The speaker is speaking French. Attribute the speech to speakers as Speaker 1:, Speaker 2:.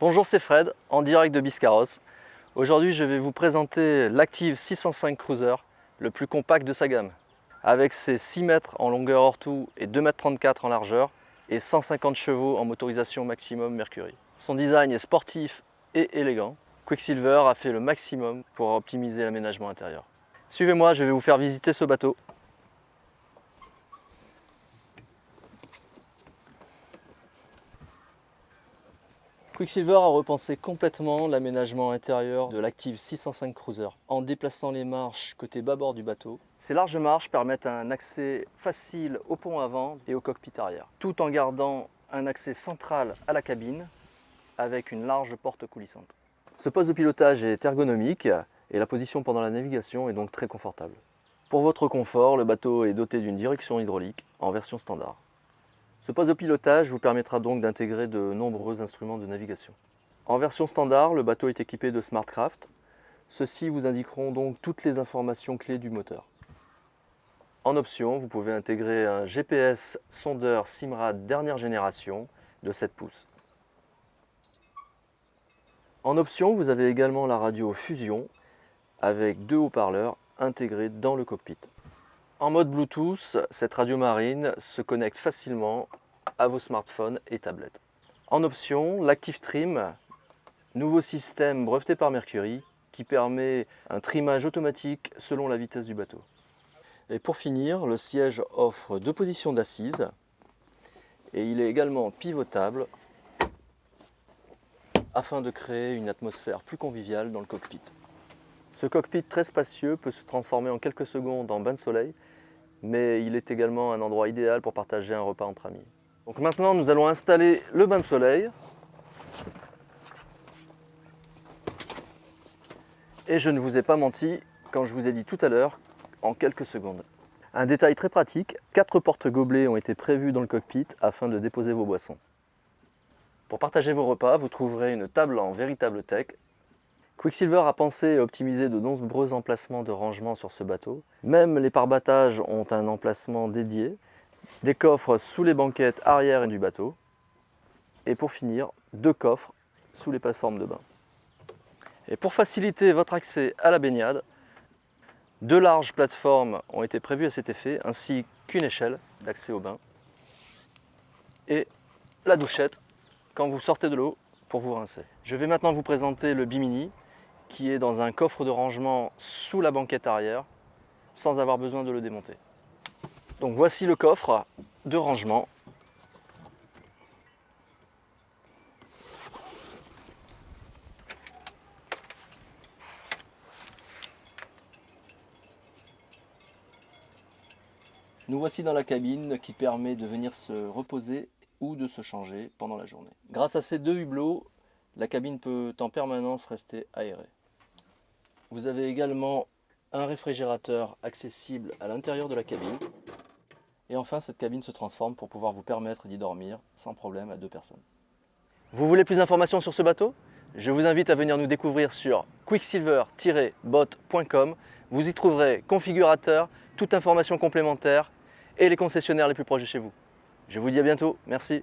Speaker 1: Bonjour, c'est Fred, en direct de Biscarrosse. Aujourd'hui, je vais vous présenter l'Active 605 Cruiser, le plus compact de sa gamme. Avec ses 6 mètres en longueur hors tout et 2,34 m en largeur et 150 chevaux en motorisation maximum Mercury. Son design est sportif et élégant. Quicksilver a fait le maximum pour optimiser l'aménagement intérieur. Suivez-moi, je vais vous faire visiter ce bateau. Quicksilver a repensé complètement l'aménagement intérieur de l'Active 605 Cruiser en déplaçant les marches côté bâbord du bateau. Ces larges marches permettent un accès facile au pont avant et au cockpit arrière, tout en gardant un accès central à la cabine avec une large porte coulissante. Ce poste de pilotage est ergonomique et la position pendant la navigation est donc très confortable. Pour votre confort, le bateau est doté d'une direction hydraulique en version standard. Ce poste de pilotage vous permettra donc d'intégrer de nombreux instruments de navigation. En version standard, le bateau est équipé de SmartCraft. Ceux-ci vous indiqueront donc toutes les informations clés du moteur. En option, vous pouvez intégrer un GPS sondeur Simrad dernière génération de 7 pouces. En option, vous avez également la radio Fusion avec 2 haut-parleurs intégrés dans le cockpit. En mode Bluetooth, cette radio marine se connecte facilement à vos smartphones et tablettes. En option, l'Active Trim, nouveau système breveté par Mercury qui permet un trimage automatique selon la vitesse du bateau. Et pour finir, le siège offre 2 positions d'assises et il est également pivotable afin de créer une atmosphère plus conviviale dans le cockpit. Ce cockpit très spacieux peut se transformer en quelques secondes en bain de soleil, mais il est également un endroit idéal pour partager un repas entre amis. Donc maintenant, nous allons installer le bain de soleil. Et je ne vous ai pas menti quand je vous ai dit tout à l'heure, en quelques secondes. Un détail très pratique, 4 porte-gobelets ont été prévus dans le cockpit afin de déposer vos boissons. Pour partager vos repas, vous trouverez une table en véritable tech. Quicksilver a pensé et optimisé de nombreux emplacements de rangement sur ce bateau. Même les pare-battages ont un emplacement dédié. Des coffres sous les banquettes arrière du bateau. Et pour finir, 2 coffres sous les plateformes de bain. Et pour faciliter votre accès à la baignade, 2 larges plateformes ont été prévues à cet effet, ainsi qu'une échelle d'accès au bain. Et la douchette quand vous sortez de l'eau pour vous rincer. Je vais maintenant vous présenter le Bimini, qui est dans un coffre de rangement sous la banquette arrière, sans avoir besoin de le démonter. Donc voici le coffre de rangement. Nous voici dans la cabine qui permet de venir se reposer ou de se changer pendant la journée. Grâce à ces 2 hublots, la cabine peut en permanence rester aérée. Vous avez également un réfrigérateur accessible à l'intérieur de la cabine. Et enfin, cette cabine se transforme pour pouvoir vous permettre d'y dormir sans problème à 2 personnes. Vous voulez plus d'informations sur ce bateau? Je vous invite à venir nous découvrir sur quicksilver-boat.com. Vous y trouverez configurateur, toute information complémentaire et les concessionnaires les plus proches de chez vous. Je vous dis à bientôt, merci.